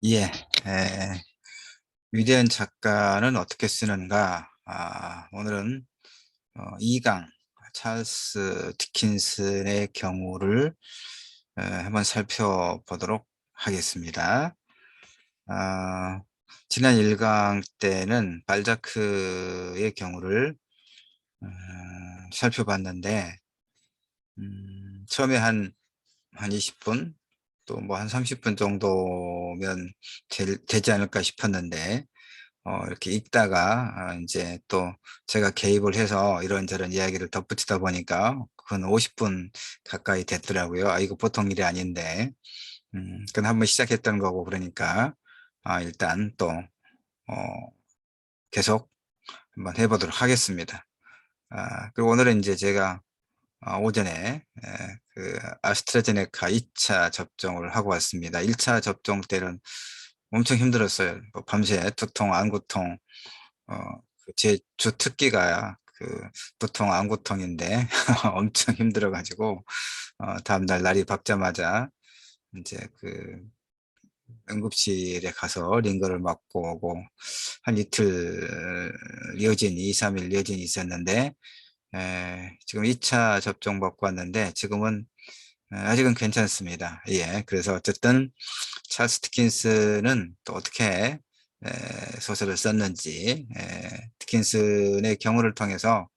예, 위대한 작가는 어떻게 쓰는가? 오늘은 2강 찰스 디킨슨의 경우를 한번 살펴보도록 하겠습니다. 아, 지난 1강 때는 발자크의 경우를 살펴봤는데, 처음에 한 20분, 또 뭐 한 30분 정도면 되지 않을까 싶었는데, 이렇게 읽다가 이제 또 제가 개입을 해서 이런저런 이야기를 덧붙이다 보니까 그건 50분 가까이 됐더라고요. 이거 보통 일이 아닌데. 그건 한번 시작했던 거고 그러니까 일단 또 계속 한번 해보도록 하겠습니다. 그리고 오늘은 이제 제가 오전에 그 아스트라제네카 2차 접종을 하고 왔습니다. 1차 접종 때는 엄청 힘들었어요. 뭐 밤새 두통, 안구통, 어, 제 주특기가 그 두통, 안구통인데 엄청 힘들어가지고 다음날 날이 밝자마자 이제 그 응급실에 가서 링거를 맞고 오고 한 이틀 여진이 2, 3일 여진이 있었는데 지금 2차 접종 받고 왔는데 지금은 아직은 괜찮습니다. 예, 그래서 어쨌든 찰스 디킨슨은 또 어떻게 소설을 썼는지 디킨슨의 경우를 통해서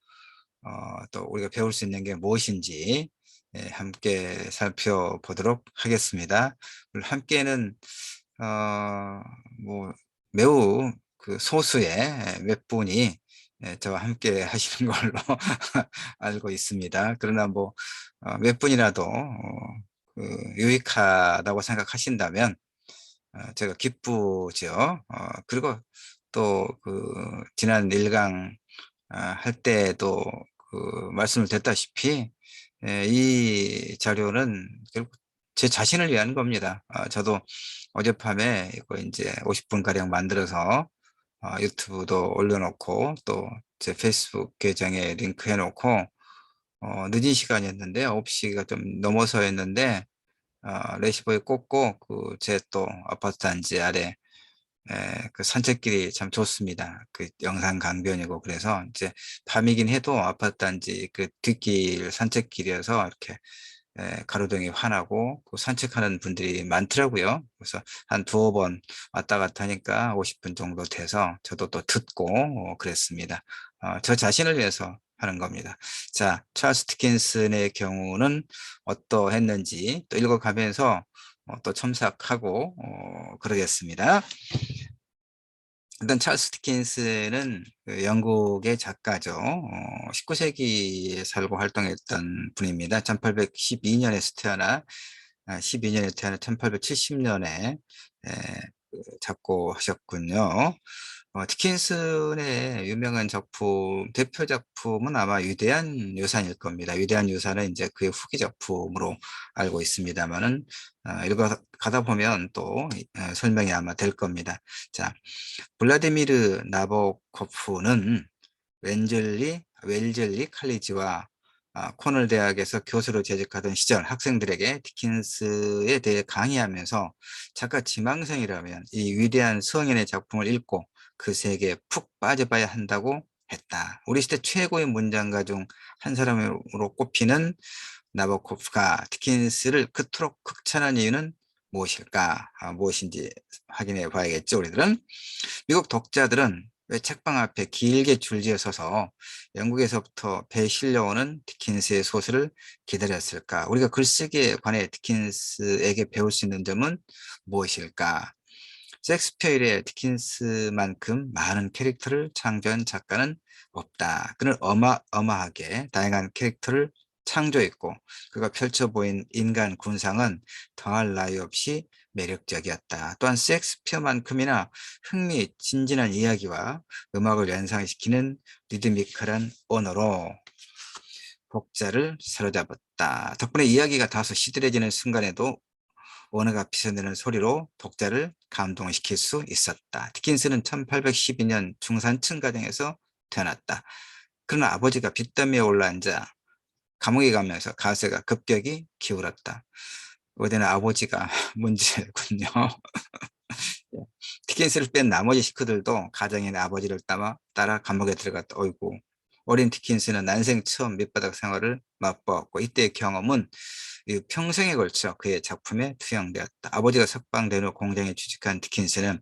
또 우리가 배울 수 있는 게 무엇인지 함께 살펴보도록 하겠습니다. 함께는 뭐 매우 그 소수의 몇 분이 저와 함께 하시는 걸로 알고 있습니다. 그러나 뭐 몇 분이라도 그 유익하다고 생각하신다면 제가 기쁘죠. 그리고 또 그 지난 1강 할 때도 그 말씀을 드렸다시피 이 자료는 결국 제 자신을 위한 겁니다. 저도 어젯밤에 이거 이제 50분 가량 만들어서 유튜브도 올려놓고 또 제 페이스북 계정에 링크 해놓고 늦은 시간이었는데 9시가 좀 넘어서였는데 레시버에 꽂고 그 제 또 아파트 단지 아래 그 산책길이 참 좋습니다. 그 영상 강변이고 그래서 이제 밤이긴 해도 아파트 단지 그 뒷길 산책길이어서 이렇게 가로등이 환하고 그 산책하는 분들이 많더라고요. 그래서 한 두어 번 왔다 갔다 하니까 50분 정도 돼서 저도 또 듣고 그랬습니다. 저 자신을 위해서 하는 겁니다. 자, 찰스 디킨슨의 경우는 어떠했는지 또 읽어가면서 또 첨삭하고 그러겠습니다. 일단 찰스 디킨스는 그 영국의 작가죠. 19세기에 살고 활동했던 분입니다. 1812년에 태어나 12년에 태어나 1870년에 작고하셨군요. 디킨슨의 유명한 작품, 대표 작품은 아마 위대한 유산일 겁니다. 위대한 유산은 이제 그의 후기 작품으로 알고 있습니다만은 읽어가다 보면 또 설명이 아마 될 겁니다. 자, 블라디미르 나보코프는 웰젤리 칼리지와 코넬 대학에서 교수로 재직하던 시절 학생들에게 디킨스에 대해 강의하면서 작가 지망생이라면 이 위대한 서ың인의 작품을 읽고 그 세계에 푹 빠져봐야 한다고 했다. 우리 시대 최고의 문장가 중 한 사람으로 꼽히는 나보코프가 디킨스를 그토록 극찬한 이유는 무엇일까? 무엇인지 확인해 봐야겠죠, 우리들은. 미국 독자들은 왜 책방 앞에 길게 줄지어 서서 영국에서부터 배 실려오는 디킨스의 소설을 기다렸을까? 우리가 글쓰기에 관해 디킨스에게 배울 수 있는 점은 무엇일까? 셰익스피어 일의 디킨스만큼 많은 캐릭터를 창조한 작가는 없다. 그는 어마어마하게 다양한 캐릭터를 창조했고 그가 펼쳐 보인 인간 군상은 더할 나위 없이 매력적이었다. 또한 셰익스피어만큼이나 흥미진진한 이야기와 음악을 연상시키는 리드미컬한 언어로 독자를 사로잡았다. 덕분에 이야기가 다소 시들해지는 순간에도 언어가 피서내는 소리로 독자를 감동시킬 수 있었다. 디킨스는 1812년 중산층 가정에서 태어났다. 그러나 아버지가 빚더미에 올라앉아 감옥에 가면서 가세가 급격히 기울었다. 어디나 아버지가 문제군요. 예. 디킨스를 뺀 나머지 식구들도 가정의 아버지를 따라 감옥에 들어갔다. 어이고. 어린 디킨스는 난생 처음 밑바닥 생활을 맛보았고 이때의 경험은 평생에 걸쳐 그의 작품에 투영되었다. 아버지가 석방된 후 공장에 취직한 디킨스는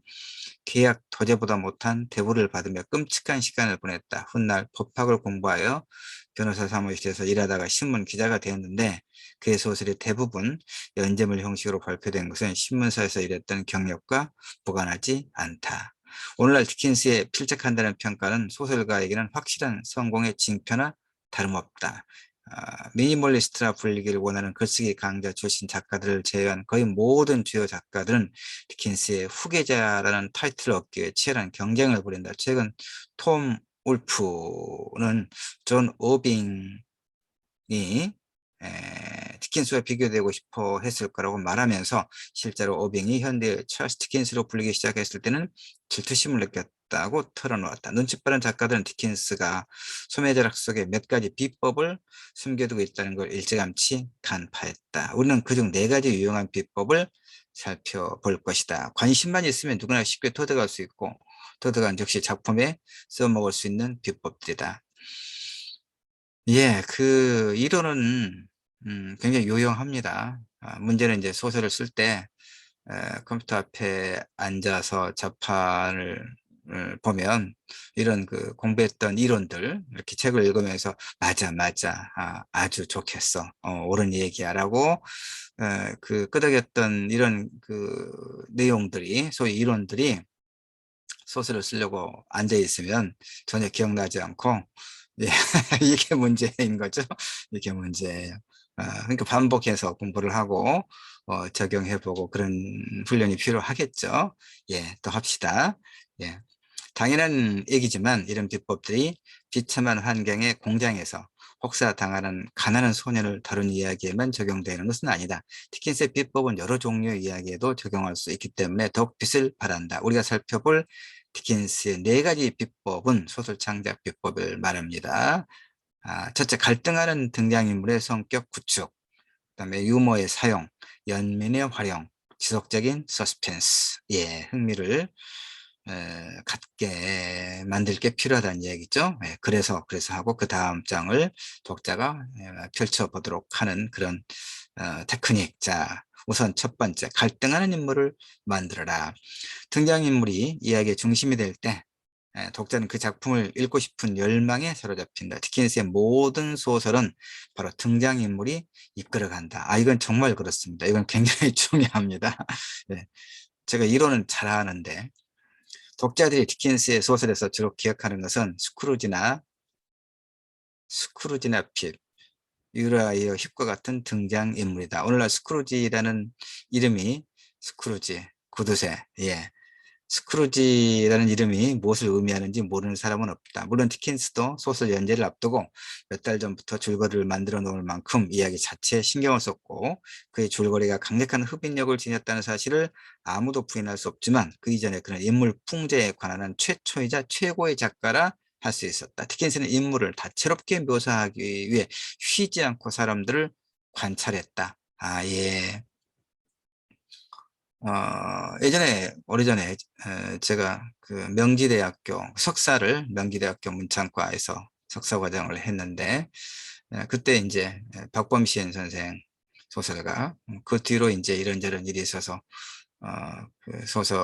계약 도제보다 못한 대우를 받으며 끔찍한 시간을 보냈다. 훗날 법학을 공부하여 변호사 사무실에서 일하다가 신문 기자가 되었는데 그의 소설이 대부분 연재물 형식으로 발표된 것은 신문사에서 일했던 경력과 무관하지 않다. 오늘날 디킨스에 필적한다는 평가는 소설가에게는 확실한 성공의 징표나 다름없다. 미니멀리스트라 불리기를 원하는 글쓰기 강자 출신 작가들을 제외한 거의 모든 주요 작가들은 디킨스의 후계자라는 타이틀을 얻기 위해 치열한 경쟁을 벌인다. 최근 톰 울프는 존 오빙이 디킨스와 비교되고 싶어 했을 거라고 말하면서 실제로 오빙이 현대의 찰스 디킨스로 불리기 시작했을 때는 질투심을 느꼈다고 털어놓았다. 눈치 빠른 작가들은 디킨스가 소매절약 속에 몇 가지 비법을 숨겨두고 있다는 걸 일찌감치 간파했다. 우리는 그중 4가지 유용한 비법을 살펴볼 것이다. 관심만 있으면 누구나 쉽게 터득할 수 있고 터득한 즉시 작품에 써먹을 수 있는 비법들이다. 예, 그 이론은 굉장히 유용합니다. 문제는 이제 소설을 쓸 때 컴퓨터 앞에 앉아서 자판을 보면 이런 그 공부했던 이론들 이렇게 책을 읽으면서 맞아 맞아 아주 좋겠어 옳은 얘기야라고 그 끄덕였던 이런 그 내용들이 소위 이론들이 소설을 쓰려고 앉아 있으면 전혀 기억나지 않고 예, 이게 문제인 거죠. 이게 문제예요. 그러니까 반복해서 공부를 하고 적용해보고 그런 훈련이 필요하겠죠. 예, 또 합시다. 예, 당연한 얘기지만 이런 비법들이 비참한 환경의 공장에서 혹사당하는 가난한 소년을 다룬 이야기에만 적용되는 것은 아니다. 디킨스의 비법은 여러 종류의 이야기에도 적용할 수 있기 때문에 더욱 빛을 발한다. 우리가 살펴볼 디킨스의 4가지 비법은 소설 창작 비법을 말합니다. 첫째, 갈등하는 등장인물의 성격 구축, 그다음에 유머의 사용, 연민의 활용, 지속적인 서스펜스, 예, 흥미를 갖게 만들 게 필요하다는 얘기죠. 예, 그래서 하고 그 다음 장을 독자가 펼쳐보도록 하는 그런 테크닉. 자, 우선 첫 번째, 갈등하는 인물을 만들어라. 등장인물이 이야기의 중심이 될 때 독자는 그 작품을 읽고 싶은 열망에 사로잡힌다. 디킨스의 모든 소설은 바로 등장인물이 이끌어간다. 이건 정말 그렇습니다. 이건 굉장히 중요합니다. 네, 제가 이론은 잘 아는데 독자들이 디킨스의 소설에서 주로 기억하는 것은 스크루지나 핍, 유라이어 힙과 같은 등장인물이다. 오늘날 스크루지라는 이름이 스크루지, 구두쇠, 예. 스크루지라는 이름이 무엇을 의미하는지 모르는 사람은 없다. 물론 디킨스도 소설 연재를 앞두고 몇 달 전부터 줄거리를 만들어 놓을 만큼 이야기 자체에 신경을 썼고 그의 줄거리가 강력한 흡인력을 지녔다는 사실을 아무도 부인할 수 없지만 그 이전에 그는 인물 풍자에 관한 최초이자 최고의 작가라 할 수 있었다. 디킨스는 인물을 다채롭게 묘사하기 위해 쉬지 않고 사람들을 관찰했다. 예. 예전에, 오래전에, 제가 그 명지대학교 석사를 명지대학교 문창과에서 석사 과정을 했는데, 그때 이제 박범신 선생 소설가, 그 뒤로 이제 이런저런 일이 있어서, 어, 그 소설,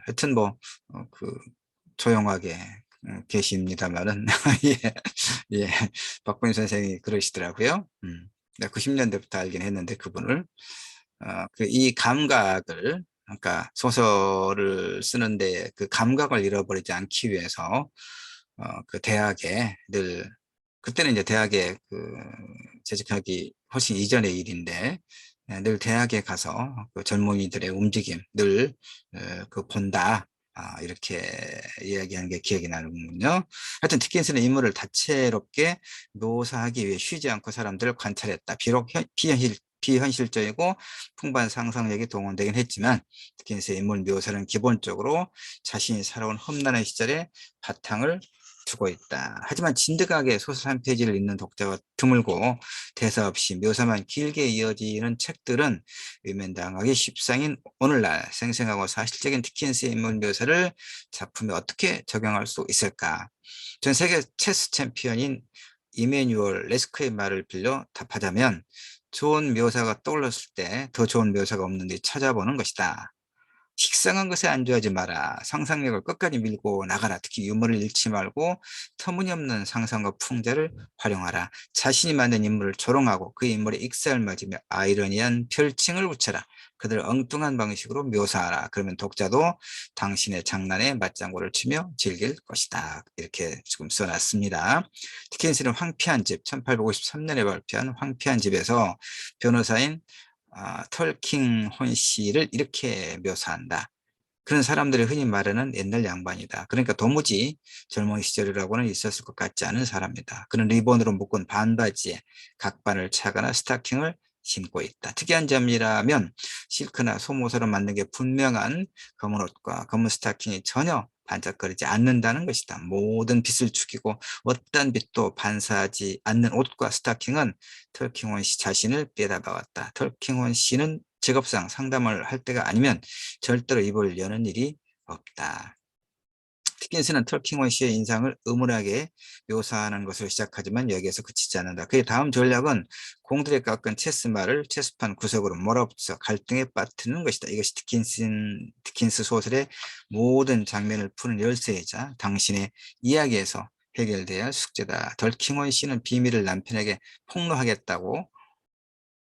하여튼 뭐, 그, 조용하게 계십니다만은, 예, 예, 박범신 선생이 그러시더라고요. 내가 90년대부터 알긴 했는데, 그분을. 이 감각을, 그러니까 소설을 쓰는데 그 감각을 잃어버리지 않기 위해서, 그 대학에 늘, 그때는 이제 대학에 재직하기 훨씬 이전의 일인데, 늘 대학에 가서 그 젊은이들의 움직임, 늘, 본다. 이렇게 이야기하는 게 기억이 나는군요. 하여튼 디킨스는 인물을 다채롭게 묘사하기 위해 쉬지 않고 사람들을 관찰했다. 비록 비현실적이고 풍부한 상상력이 동원되긴 했지만 디킨스의 인물 묘사는 기본적으로 자신이 살아온 험난한 시절의 바탕을 두고 있다. 하지만 진득하게 소설 한 페이지를 읽는 독자가 드물고 대사 없이 묘사만 길게 이어지는 책들은 위면당하기 십상인 오늘날 생생하고 사실적인 디킨스의 인물 묘사를 작품에 어떻게 적용할 수 있을까? 전 세계 체스 챔피언인 이메뉴얼 레스크의 말을 빌려 답하자면 좋은 묘사가 떠올랐을 때 더 좋은 묘사가 없는지 찾아보는 것이다. 식상한 것에 안주하지 마라. 상상력을 끝까지 밀고 나가라. 특히 유머를 잃지 말고 터무니없는 상상과 풍자를 활용하라. 자신이 만든 인물을 조롱하고 그 인물에 익살맞으며 아이러니한 별칭을 붙여라. 그들을 엉뚱한 방식으로 묘사하라. 그러면 독자도 당신의 장난에 맞장구를 치며 즐길 것이다. 이렇게 지금 써놨습니다. 디킨스는 황피한 집, 1853년에 발표한 황피한 집에서 변호사인 털킹 혼 씨를 이렇게 묘사한다. 그런 사람들이 흔히 말하는 옛날 양반이다. 그러니까 도무지 젊은 시절이라고는 있었을 것 같지 않은 사람이다. 그는 리본으로 묶은 반바지에 각반을 차거나 스타킹을 신고 있다. 특이한 점이라면 실크나 소모서로 만든 게 분명한 검은 옷과 검은 스타킹이 전혀 반짝거리지 않는다는 것이다. 모든 빛을 죽이고 어떤 빛도 반사하지 않는 옷과 스타킹은 털킹원 씨 자신을 빼다박았다. 털킹원 씨는 직업상 상담을 할 때가 아니면 절대로 입을 여는 일이 없다. 디킨스는 털킹원 씨의 인상을 음울하게 묘사하는 것으로 시작하지만 여기에서 그치지 않는다. 그의 다음 전략은 공들에 깎은 체스말을 체스판 구석으로 몰아붙여 갈등에 빠뜨리는 것이다. 이것이 디킨스 소설의 모든 장면을 푸는 열쇠이자 당신의 이야기에서 해결돼야 할 숙제다. 털킹원 씨는 비밀을 남편에게 폭로하겠다고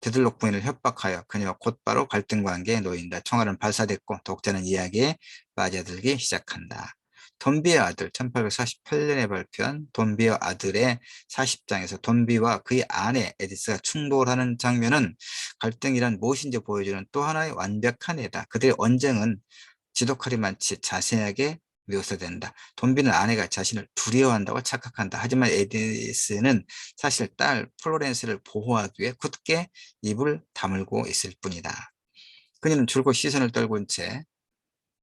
데들록 부인을 협박하여 그녀와 곧바로 갈등 관계에 놓인다. 총알은 발사됐고 독자는 이야기에 빠져들기 시작한다. 돈비의 아들, 1848년에 발표한 돈비의 아들의 40장에서 돈비와 그의 아내 에디스가 충돌하는 장면은 갈등이란 무엇인지 보여주는 또 하나의 완벽한 예다. 그들의 언쟁은 지독하리 많지 자세하게 묘사된다. 돈비는 아내가 자신을 두려워한다고 착각한다. 하지만 에디스는 사실 딸 플로렌스를 보호하기 위해 굳게 입을 다물고 있을 뿐이다. 그녀는 줄곧 시선을 떨군 채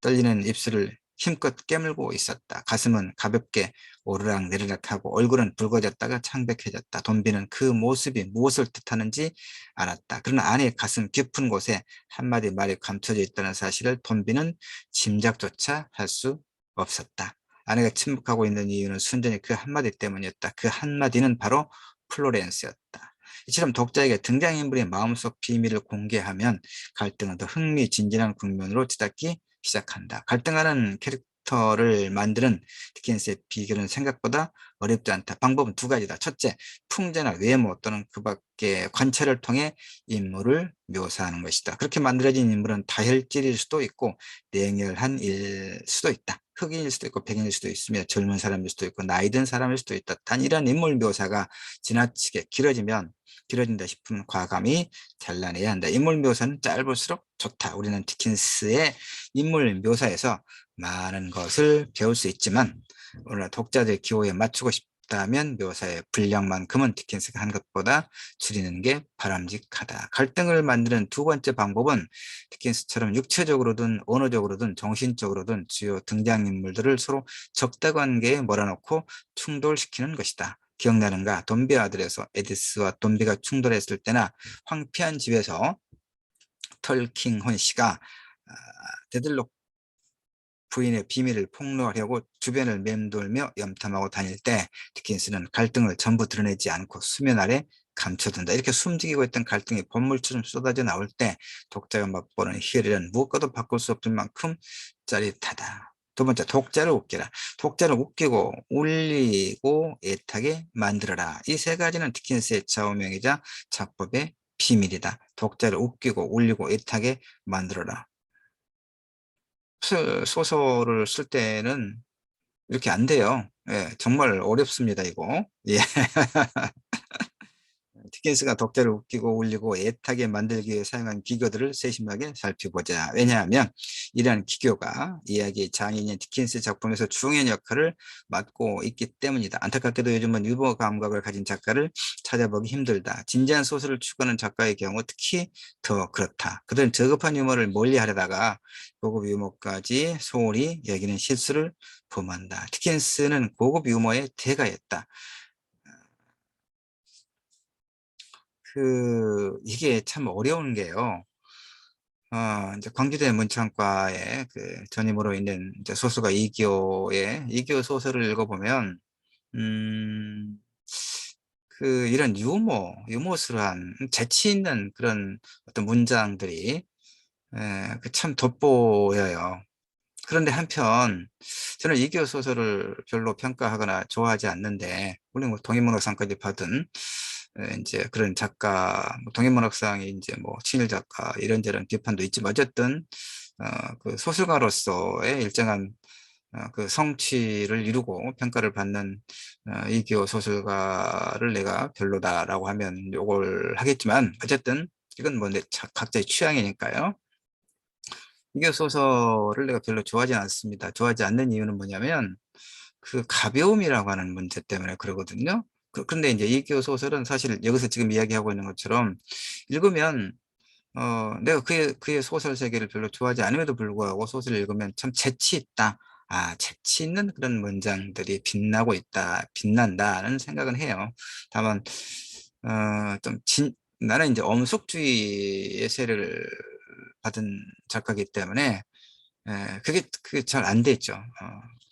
떨리는 입술을 힘껏 깨물고 있었다. 가슴은 가볍게 오르락내리락하고 얼굴은 붉어졌다가 창백해졌다. 돈비는 그 모습이 무엇을 뜻하는지 알았다. 그러나 아내의 가슴 깊은 곳에 한마디 말이 감춰져 있다는 사실을 돈비는 짐작조차 할 수 없었다. 아내가 침묵하고 있는 이유는 순전히 그 한마디 때문이었다. 그 한마디는 바로 플로렌스였다. 이처럼 독자에게 등장인물의 마음속 비밀을 공개하면 갈등은 더 흥미진진한 국면으로 치닫기 시작한다. 갈등하는 캐릭터를 만드는 디킨스의 비결은 생각보다 어렵지 않다. 방법은 두 가지다. 첫째, 풍자나 외모 또는 그 밖의 관찰을 통해 인물을 묘사하는 것이다. 그렇게 만들어진 인물은 다혈질일 수도 있고 냉혈한 일 수도 있다. 흑인일 수도 있고 백인일 수도 있으며 젊은 사람일 수도 있고 나이 든 사람일 수도 있다. 단 이런 인물 묘사가 지나치게 길어진다 싶으면 과감히 잘라내야 한다. 인물 묘사는 짧을수록 좋다. 우리는 디킨스의 인물 묘사에서 많은 것을 배울 수 있지만 오늘 독자들 기호에 맞추고 싶다면 묘사의 분량만큼은 디킨스가 한 것보다 줄이는 게 바람직하다. 갈등을 만드는 두 번째 방법은 디킨스처럼 육체적으로든 언어적으로든 정신적으로든 주요 등장인물들을 서로 적대 관계에 몰아넣고 충돌시키는 것이다. 기억나는가? 돈비 아들에서 에디스와 돈비가 충돌했을 때나 황폐한 집에서 털킹 헌 씨가 데들록 부인의 비밀을 폭로하려고 주변을 맴돌며 염탐하고 다닐 때 디킨스는 갈등을 전부 드러내지 않고 수면 아래 감춰둔다. 이렇게 숨죽이고 있던 갈등이 본물처럼 쏟아져 나올 때 독자가 맛보는 희열이란 무엇과도 바꿀 수 없을 만큼 짜릿하다. 두 번째, 독자를 웃기라. 독자를 웃기고 울리고 애타게 만들어라. 이 세 가지는 디킨스의 좌우명이자 작법의 비밀이다. 독자를 웃기고 울리고 애타게 만들어라. 소설을 쓸 때는 이렇게 안 돼요. 예, 정말 어렵습니다, 이거. 예. 디킨스가 독자를 웃기고 울리고 애타게 만들기 위해 사용한 기교들을 세심하게 살펴보자. 왜냐하면 이러한 기교가 이야기의 장인인 디킨스 작품에서 중요한 역할을 맡고 있기 때문이다. 안타깝게도 요즘은 유머 감각을 가진 작가를 찾아보기 힘들다. 진지한 소설을 추구하는 작가의 경우 특히 더 그렇다. 그들은 저급한 유머를 멀리하려다가 고급 유머까지 소홀히 여기는 실수를 범한다. 디킨스는 고급 유머의 대가였다. 이게 참 어려운 게요. 이제 광주대 문창과의 그 전임으로 있는 이제 소설가 이기호의 이기호 소설을 읽어보면, 음, 이런 유머스러운 재치 있는 그런 어떤 문장들이 참 돋보여요. 그런데 한편 저는 이기호 소설을 별로 평가하거나 좋아하지 않는데, 물론 뭐 동인문학상까지 받은 이제 그런 작가, 뭐 동인문학상이 이제 뭐 친일 작가 이런저런 비판도 있지만, 어쨌든 그 소설가로서의 일정한 그 성취를 이루고 평가를 받는 이기호 소설가를 내가 별로다라고 하면 욕을 하겠지만, 어쨌든 이건 뭐 각자의 취향이니까요. 이교 소설을 내가 별로 좋아하지 않습니다. 좋아하지 않는 이유는 뭐냐면 그 가벼움이라고 하는 문제 때문에 그러거든요. 근데 이제 이교 소설은 사실 여기서 지금 이야기하고 있는 것처럼 읽으면 내가 그의 소설 세계를 별로 좋아하지 않음에도 불구하고 소설을 읽으면 참 재치 있다. 재치 있는 그런 문장들이 빛나고 있다, 빛난다는 생각은 해요. 다만, 나는 이제 엄숙주의의 세례를 받은 작가이기 때문에, 그게 잘 안 되죠.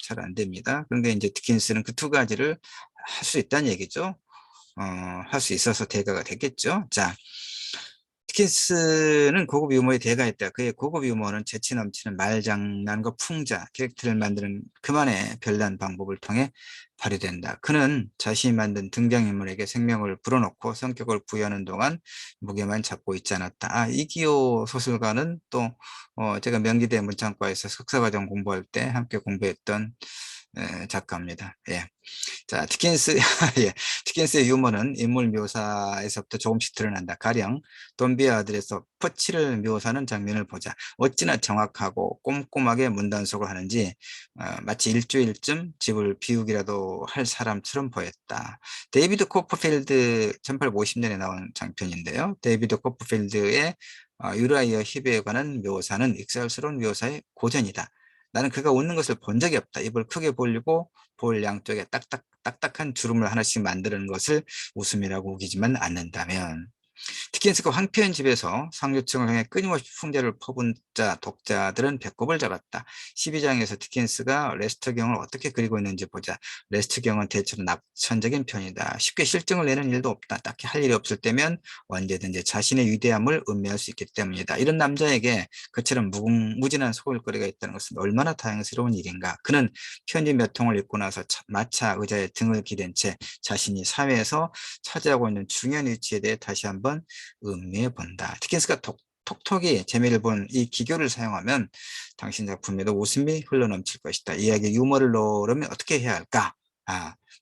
잘 안 됩니다. 그런데 이제 디킨스는 그 두 가지를 할 수 있다는 얘기죠. 할 수 있어서 대가가 됐겠죠. 자, 디킨스는 고급 유머의 대가였다. 그의 고급 유머는 재치 넘치는 말장난과 풍자, 캐릭터를 만드는 그만의 별난 방법을 통해 발휘된다. 그는 자신이 만든 등장인물에게 생명을 불어넣고 성격을 부여하는 동안 무게만 잡고 있지 않았다. 이기호 소설가는 또 제가 명지대 문창과에서 석사과정 공부할 때 함께 공부했던 작가입니다. 예. 자, 예, 디킨스의 유머는 인물 묘사에서부터 조금씩 드러난다. 가령 돈비의 아들에서 퍼치를 묘사하는 장면을 보자. 어찌나 정확하고 꼼꼼하게 문단속을 하는지 마치 일주일쯤 집을 비우기라도 할 사람처럼 보였다. 데이비드 코퍼필드 1850년에 나온 장편인데요. 데이비드 코퍼필드의 유라이어 히브에 관한 묘사는 익살스러운 묘사의 고전이다. 나는 그가 웃는 것을 본 적이 없다. 입을 크게 벌리고 볼 양쪽에 딱딱한 주름을 하나씩 만드는 것을 웃음이라고 우기지만 않는다면, 디킨스가 황폐한 집에서 상류층을 향해 끊임없이 풍자를 퍼붓는 독자들은 배꼽을 잡았다. 12장에서 디킨스가 레스터 경을 어떻게 그리고 있는지 보자. 레스터 경은 대체로 낙천적인 편이다. 쉽게 실증을 내는 일도 없다. 딱히 할 일이 없을 때면 언제든지 자신의 위대함을 음미할 수 있기 때문이다. 이런 남자에게 그처럼 무궁무진한 소울거리가 있다는 것은 얼마나 다행스러운 일인가. 그는 편지 몇 통을 읽고 나서 마차 의자에 등을 기댄 채 자신이 사회에서 차지하고 있는 중요한 위치에 대해 다시 한번 음미해 본다. 디킨스가 톡톡이 재미를 본 이 기교를 사용하면 당신 작품에도 웃음이 흘러넘칠 것이다. 이야기에 유머를 넣으려면 어떻게 해야 할까?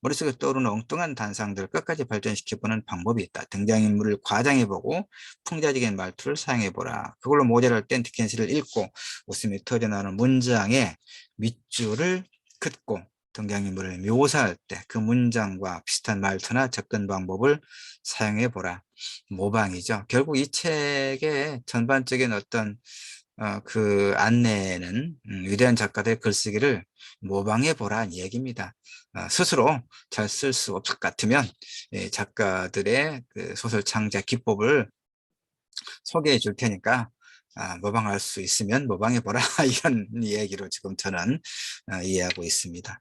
머릿속에 떠오르는 엉뚱한 단상들을 끝까지 발전시켜보는 방법이 있다. 등장인물을 과장해보고 풍자적인 말투를 사용해보라. 그걸로 모자랄 땐 디킨스를 읽고 웃음이 터져나오는 문장에 밑줄을 긋고 등장인물을 묘사할 때 그 문장과 비슷한 말투나 접근 방법을 사용해보라. 모방이죠. 결국 이 책의 전반적인 어떤 그 안내는 위대한 작가들의 글쓰기를 모방해보라는 얘기입니다. 스스로 잘 쓸 수 없을 것 같으면 작가들의 그 소설 창작 기법을 소개해 줄 테니까 모방할 수 있으면 모방해보라 이런 얘기로 지금 저는 이해하고 있습니다.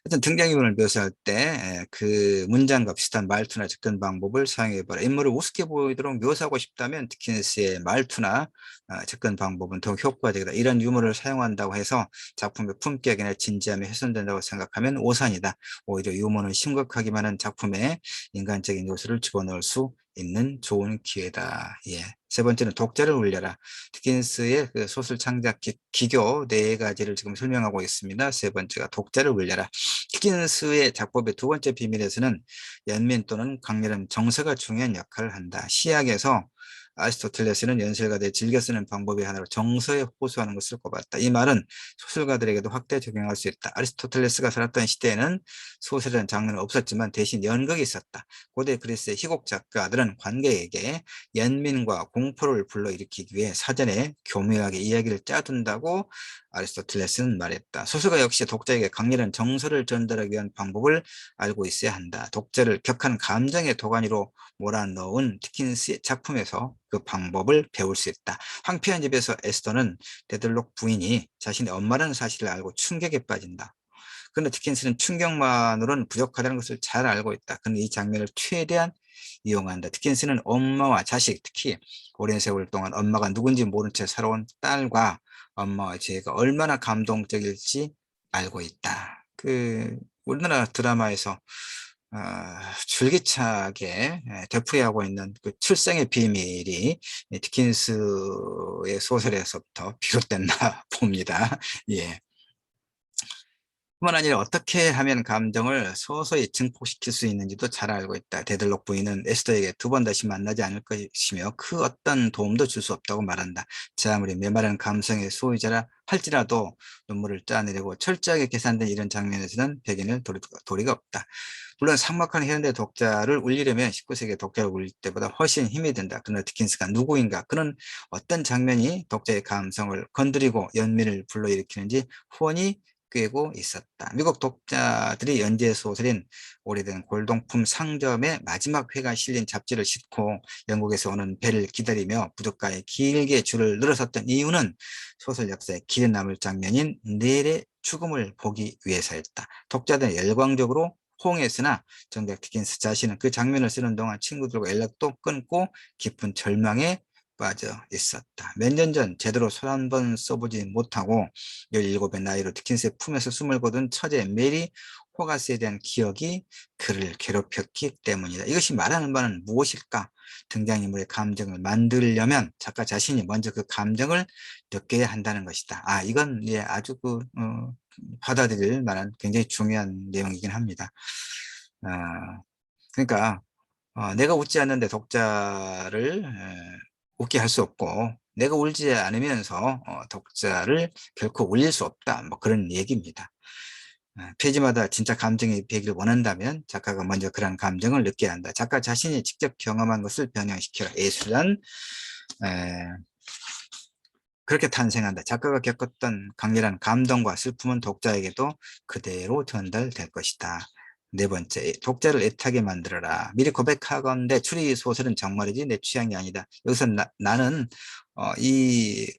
하여튼 등장인물을 묘사할 때 그 문장과 비슷한 말투나 접근 방법을 사용해보라. 인물을 우습게 보이도록 묘사하고 싶다면 디킨스의 말투나 접근 방법은 더욱 효과적이다. 이런 유머를 사용한다고 해서 작품의 품격이나 진지함이 훼손된다고 생각하면 오산이다. 오히려 유머는 심각하기만 한 작품에 인간적인 요소를 집어넣을 수 있는 좋은 기회다. 예. 세 번째는 독자를 울려라. 디킨스의 그 소설 창작 기교 네 가지를 지금 설명하고 있습니다. 세 번째가 독자를 울려라. 디킨스의 작법의 두 번째 비밀에서는 연민 또는 강렬한 정서가 중요한 역할을 한다. 시약에서 아리스토텔레스는 연설가들이 즐겨 쓰는 방법의 하나로 정서에 호소하는 것을 꼽았다. 이 말은 소설가들에게도 확대 적용할 수 있다. 아리스토텔레스가 살았던 시대에는 소설이라는 장르는 없었지만 대신 연극이 있었다. 고대 그리스의 희곡 작가들은 관객에게 연민과 공포를 불러일으키기 위해 사전에 교묘하게 이야기를 짜둔다고 아리스토텔레스는 말했다. 소설가 역시 독자에게 강렬한 정서를 전달하기 위한 방법을 알고 있어야 한다. 독자를 격한 감정의 도가니로 몰아넣은 디킨스의 작품에서 그 방법을 배울 수 있다. 황폐한 집에서 에스더는 데들록 부인이 자신의 엄마라는 사실을 알고 충격에 빠진다. 그런데 디킨스는 충격만으로는 부족하다는 것을 잘 알고 있다. 그는 이 장면을 최대한 이용한다. 디킨스는 엄마와 자식, 특히 오랜 세월 동안 엄마가 누군지 모른 채 살아온 딸과 엄마와 제가 얼마나 감동적일지 알고 있다. 우리나라 드라마에서 줄기차게 되풀이하고 있는 그 출생의 비밀이 디킨스의 소설에서부터 비롯됐나 봅니다. 예. 뿐만 아니라 어떻게 하면 감정을 서서히 증폭시킬 수 있는지도 잘 알고 있다. 데들록 부인은 에스더에게 두 번 다시 만나지 않을 것이며 그 어떤 도움도 줄 수 없다고 말한다. 제 아무리 메마른 감성의 소유자라 할지라도 눈물을 짜내려고 철저하게 계산된 이런 장면에서는 백인을 도리가 없다. 물론 삭막한 현대 독자를 울리려면 19세기 독자를 울릴 때보다 훨씬 힘이 든다. 그러나 디킨스가 누구인가? 그는 어떤 장면이 독자의 감성을 건드리고 연민을 불러일으키는지 후원이 꿰고 있었다. 미국 독자들이 연재 소설인 오래된 골동품 상점의 마지막 회가 실린 잡지를 싣고 영국에서 오는 배를 기다리며 부둣가에 길게 줄을 늘어섰던 이유는 소설 역사에 길에 남을 장면인 넬의 죽음을 보기 위해서였다. 독자들은 열광적으로 호응했으나 정작 디킨스 자신은 그 장면을 쓰는 동안 친구들과 연락도 끊고 깊은 절망에 빠져 있었다. 몇 년 전 제대로 손 한 번 써보지 못하고 17의 나이로 디킨스의 품에서 숨을 거둔 처제 메리 호가스에 대한 기억이 그를 괴롭혔기 때문이다. 이것이 말하는 바는 무엇일까? 등장인물의 감정을 만들려면 작가 자신이 먼저 그 감정을 느껴야 한다는 것이다. 이건 예, 아주 받아들일 만한 굉장히 중요한 내용이긴 합니다. 그러니까 내가 웃지 않는데 독자를 웃게 할 수 없고 내가 울지 않으면서 독자를 결코 울릴 수 없다. 뭐 그런 얘기입니다. 페이지마다 진짜 감정이 배기를 원한다면 작가가 먼저 그런 감정을 느껴야 한다. 작가 자신이 직접 경험한 것을 변형시켜 예술은 그렇게 탄생한다. 작가가 겪었던 강렬한 감동과 슬픔은 독자에게도 그대로 전달될 것이다. 네 번째, 독자를 애타게 만들어라. 미리 고백하건대 추리 소설은 정말이지 내 취향이 아니다. 여기서 나는 이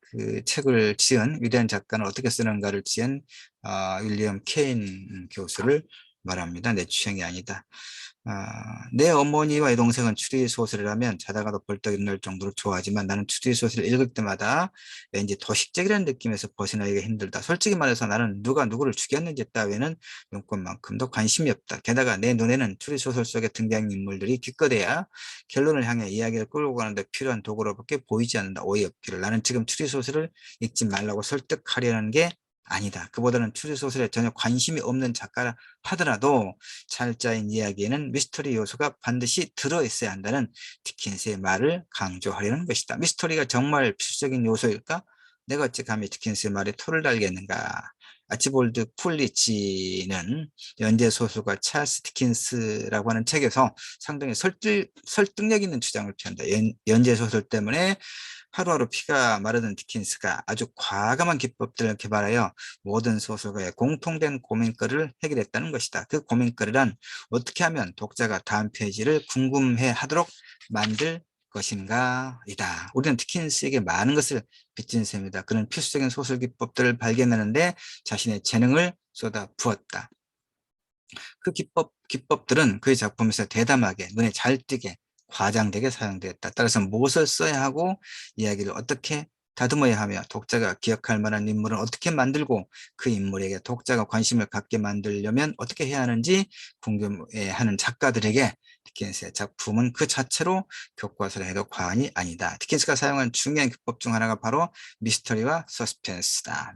책을 지은 위대한 작가는 어떻게 쓰는가를 지은 윌리엄 케인 교수를 말합니다. 내 취향이 아니다. 내 어머니와 여동생은 추리 소설이라면 자다가도 벌떡 일어날 정도로 좋아하지만 나는 추리 소설을 읽을 때마다 왠지 도식적이라는 느낌에서 벗어나기가 힘들다. 솔직히 말해서 나는 누가 누구를 죽였는지 따위는 눈꽃만큼도 관심이 없다. 게다가 내 눈에는 추리 소설 속의 등장인물들이 기껏해야 결론을 향해 이야기를 끌고 가는데 필요한 도구로밖에 보이지 않는다. 어이없기를. 나는 지금 추리 소설을 읽지 말라고 설득하려는 게 아니다. 그보다는 추리소설에 전혀 관심이 없는 작가라 하더라도 잘 짜인 이야기에는 미스터리 요소가 반드시 들어있어야 한다는 디킨스의 말을 강조하려는 것이다. 미스터리가 정말 필수적인 요소일까? 내가 어찌 감히 디킨스의 말에 토를 달겠는가? 아치볼드 쿨리치는 연재소설가 찰스 디킨스라고 하는 책에서 상당히 설득력 있는 주장을 펴는다. 연재소설 때문에 하루하루 피가 마르는 디킨스가 아주 과감한 기법들을 개발하여 모든 소설가의 공통된 고민거리를 해결했다는 것이다. 그 고민거리란 어떻게 하면 독자가 다음 페이지를 궁금해 하도록 만들 것인가 이다. 우리는 디킨스에게 많은 것을 빚진 셈이다. 그는 필수적인 소설 기법들을 발견하는데 자신의 재능을 쏟아 부었다. 그 기법들은 그의 작품에서 대담하게 눈에 잘 띄게 과장되게 사용되었다. 따라서 무엇을 써야 하고 이야기를 어떻게 다듬어야 하며 독자가 기억할 만한 인물은 어떻게 만들고 그 인물에게 독자가 관심을 갖게 만들려면 어떻게 해야 하는지 궁금해하는 작가들에게 디킨스의 작품은 그 자체로 교과서를 해도 과언이 아니다. 디킨스가 사용한 중요한 기법 중 하나가 바로 미스터리와 서스펜스다.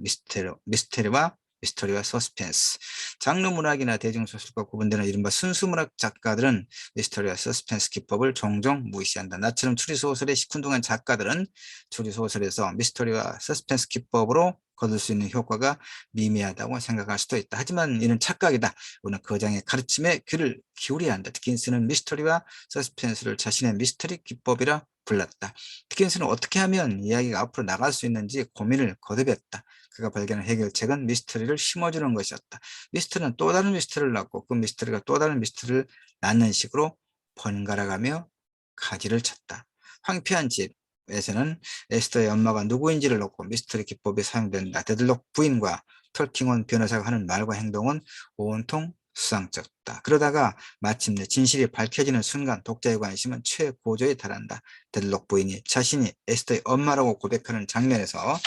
미스터리와 미스터리와 서스펜스. 장르 문학이나 대중소설과 구분되는 이른바 순수문학 작가들은 미스터리와 서스펜스 기법을 종종 무시한다. 나처럼 추리소설에 시큰둥한 작가들은 추리소설에서 미스터리와 서스펜스 기법으로 거둘 수 있는 효과가 미미하다고 생각할 수도 있다. 하지만 이는 착각이다. 우리는 거장의 가르침에 귀를 기울여야 한다. 디킨스는 미스터리와 서스펜스를 자신의 미스터리 기법이라 불렀다. 디킨스는 어떻게 하면 이야기가 앞으로 나갈 수 있는지 고민을 거듭했다. 그가 발견한 해결책은 미스터리를 심어주는 것이었다. 미스터리는 또 다른 미스터리를 낳고 그 미스터리가 또 다른 미스터리를 낳는 식으로 번갈아가며 가지를 쳤다. 황폐한 집에서는 에스더의 엄마가 누구인지를 놓고 미스터리 기법이 사용된다. 데들록 부인과 털킹원 변호사가 하는 말과 행동은 온통 수상쩍다. 그러다가 마침내 진실이 밝혀지는 순간 독자의 관심은 최고조에 달한다. 데들록 부인이 자신이 에스더의 엄마라고 고백하는 장면에서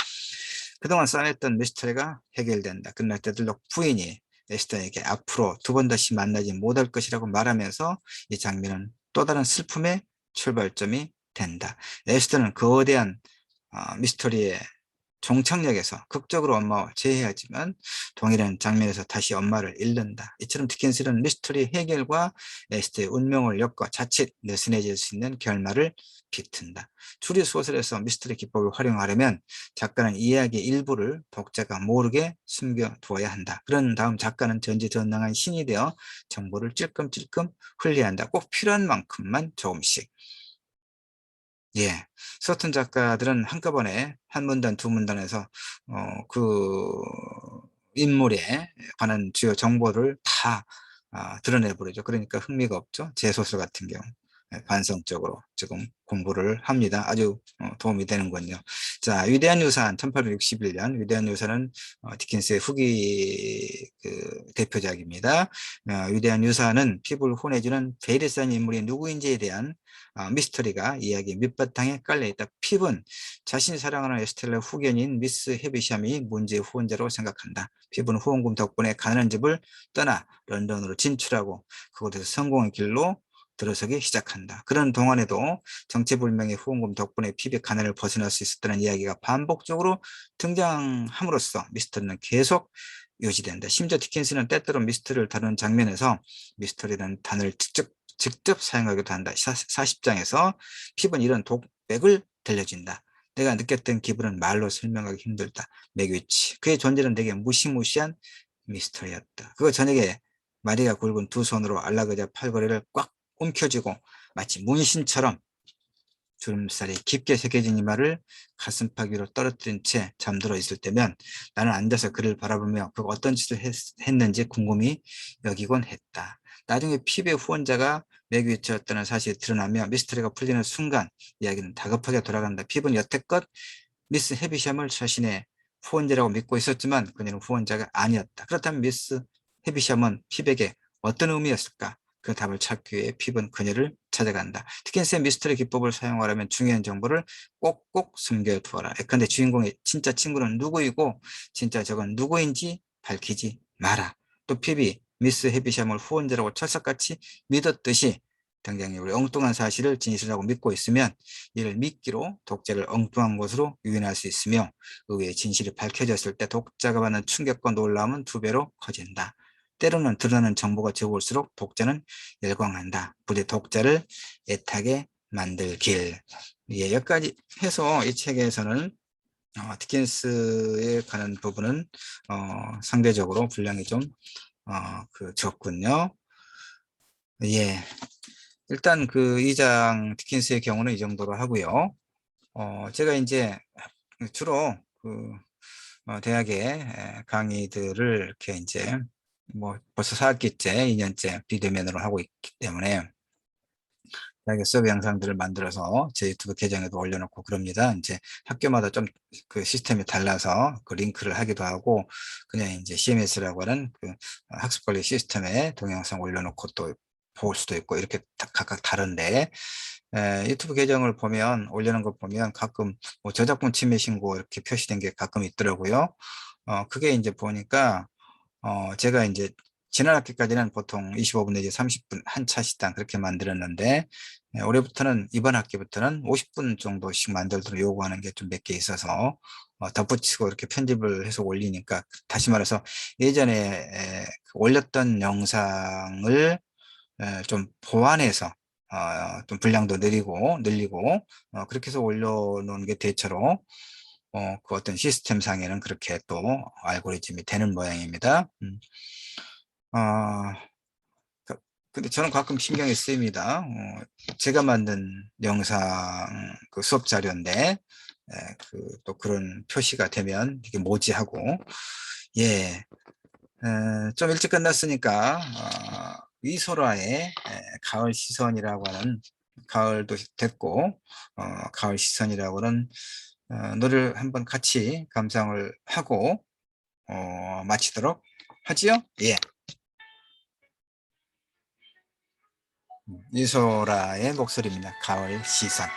그동안 쌓였던 미스터리가 해결된다. 그날 데들록 부인이 에스더에게 앞으로 두 번 다시 만나지 못할 것이라고 말하면서 이 장면은 또 다른 슬픔의 출발점이 된다. 에스더는 거대한 미스터리의 종착역에서 극적으로 엄마와 재회하지만 동일한 장면에서 다시 엄마를 잃는다. 이처럼 디킨스는 미스터리 해결과 에스더의 운명을 엮어 자칫 느슨해질 수 있는 결말을 비튼다. 추리 소설에서 미스터리 기법을 활용하려면 작가는 이야기의 일부를 독자가 모르게 숨겨두어야 한다. 그런 다음 작가는 전지전능한 신이 되어 정보를 찔끔찔끔 흘려야 한다. 꼭 필요한 만큼만 조금씩. 예, 서툰 작가들은 한꺼번에 한 문단, 두 문단에서 그 인물에 관한 주요 정보를 다 드러내버리죠. 그러니까 흥미가 없죠. 제 소설 같은 경우. 반성적으로 지금 공부를 합니다. 아주 도움이 되는군요. 자, 위대한 유산, 1861년 위대한 유산은 디킨스의 후기 그 대표작입니다. 위대한 유산은 피부를 혼내주는 베이리스라는 인물이 누구인지에 대한 미스터리가 이야기 밑바탕에 깔려있다. 핍은 자신이 사랑하는 에스텔라 후견인 미스 헤비샴이 문제의 후원자라고 생각한다. 핍은 후원금 덕분에 가난한 집을 떠나 런던으로 진출하고 그곳에서 성공의 길로 들어서기 시작한다. 그런 동안에도 정체불명의 후원금 덕분에 핍의 가난을 벗어날 수 있었다는 이야기가 반복적으로 등장함으로써 미스터리는 계속 유지된다. 심지어 디킨스는 때때로 미스터리를 다루는 장면에서 미스터리라는 단어를 직접 사용하기도 한다. 40장에서 핍은 이런 독백을 들려준다. 내가 느꼈던 기분은 말로 설명하기 힘들다. 맥위치. 그의 존재는 되게 무시무시한 미스터리였다. 그거 저녁에 마리가 굵은 두 손으로 알라그자 팔걸이를 꽉 움켜쥐고 마치 문신처럼 주름살이 깊게 새겨진 이마를 가슴팍 위로 떨어뜨린 채 잠들어 있을 때면 나는 앉아서 그를 바라보며 그가 어떤 짓을 했는지 궁금히 여기곤 했다. 나중에 핍의 후원자가 맥위치였다는 사실이 드러나며 미스터리가 풀리는 순간 이야기는 다급하게 돌아간다. 핍은 여태껏 미스 헤비샴을 자신의 후원자라고 믿고 있었지만 그녀는 후원자가 아니었다. 그렇다면 미스 헤비샴은 핍에게 어떤 의미였을까? 그 답을 찾기 위해 핍은 그녀를 찾아간다. 디킨스의 미스터리 기법을 사용하려면 중요한 정보를 꼭꼭 숨겨두어라. 예컨대 주인공의 진짜 친구는 누구이고 진짜 적은 누구인지 밝히지 마라. 또 핍이 미스 헤비샴을 후원자라고 철석같이 믿었듯이 등장인물이 엉뚱한 사실을 진실이라고 믿고 있으면 이를 믿기로 독자를 엉뚱한 것으로 유인할 수 있으며 의외의 진실이 밝혀졌을 때 독자가 받는 충격과 놀라움은 두 배로 커진다. 때로는 드러나는 정보가 적을수록 독자는 열광한다. 부디 독자를 애타게 만들길. 예, 여기까지 해서 이 책에서는 디킨스에 관한 부분은 상대적으로 분량이 좀 적군요. 예, 일단 그 2장 디킨스의 경우는 이 정도로 하고요. 제가 이제 주로 그 대학의 강의들을 이렇게 이제 뭐 벌써 4학기째, 2년째 비대면으로 하고 있기 때문에 대학의 수업 영상들을 만들어서 제 유튜브 계정에도 올려놓고 그럽니다. 이제 학교마다 좀 그 시스템이 달라서 그 링크를 하기도 하고 그냥 이제 CMS라고 하는 그 학습관리 시스템에 동영상 올려놓고 또 볼 수도 있고 이렇게 각각 다른데 유튜브 계정을 보면 올려놓은 거 보면 가끔 뭐 저작권 침해 신고 이렇게 표시된 게 가끔 있더라고요. 그게 이제 보니까 제가 이제 지난 학기까지는 보통 25분 내지 30분 한 차 시당 그렇게 만들었는데, 올해부터는, 이번 학기부터는 50분 정도씩 만들도록 요구하는 게 좀 몇 개 있어서 덧붙이고 이렇게 편집을 해서 올리니까, 다시 말해서 예전에 그 올렸던 영상을 좀 보완해서 좀 분량도 늘리고 그렇게 해서 올려놓은 게 대체로 그 어떤 시스템 상에는 그렇게 또 알고리즘이 되는 모양입니다. 아, 그- 근데 저는 가끔 신경이 쓰입니다. 제가 만든 영상 그 수업 자료인데, 또 그런 표시가 되면 이게 뭐지 하고, 예, 좀 일찍 끝났으니까, 이소라의 가을 시선이라고 하는, 가을도 됐고, 가을 시선이라고 는 노래를 한번 같이 감상을 하고, 마치도록 하지요? 예. 이소라의 목소리입니다. 가을 시선.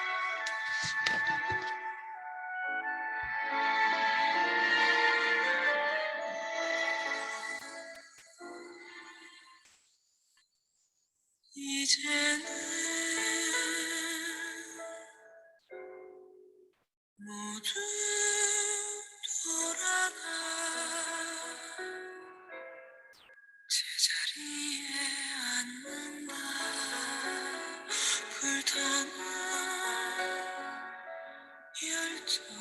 이제는 모두 돌아가 제자리에 앉는다. 불타는 열정에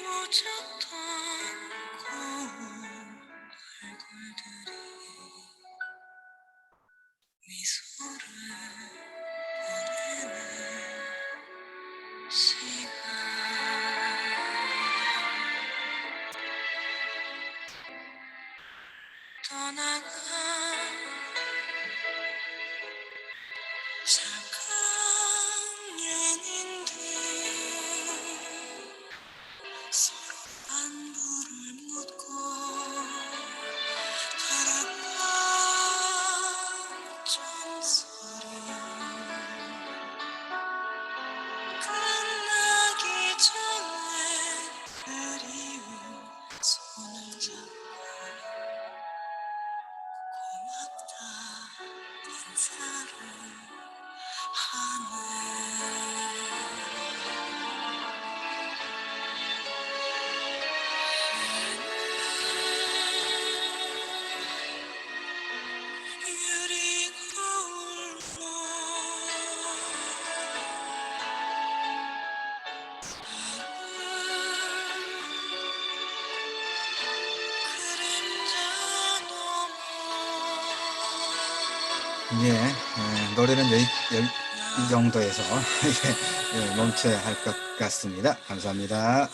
그리워졌던 고운 얼굴들이 미소를 보내는 시간. 떠나간 착한 연인들 서로 안부를 묻고 다락방 종소리 끝나기 전에 그리운 손을 잡고 고맙다 인사를 하네. 유리 거울로 예, 노래는 이 정도에서 예, 멈춰야 할 것 같습니다. 감사합니다.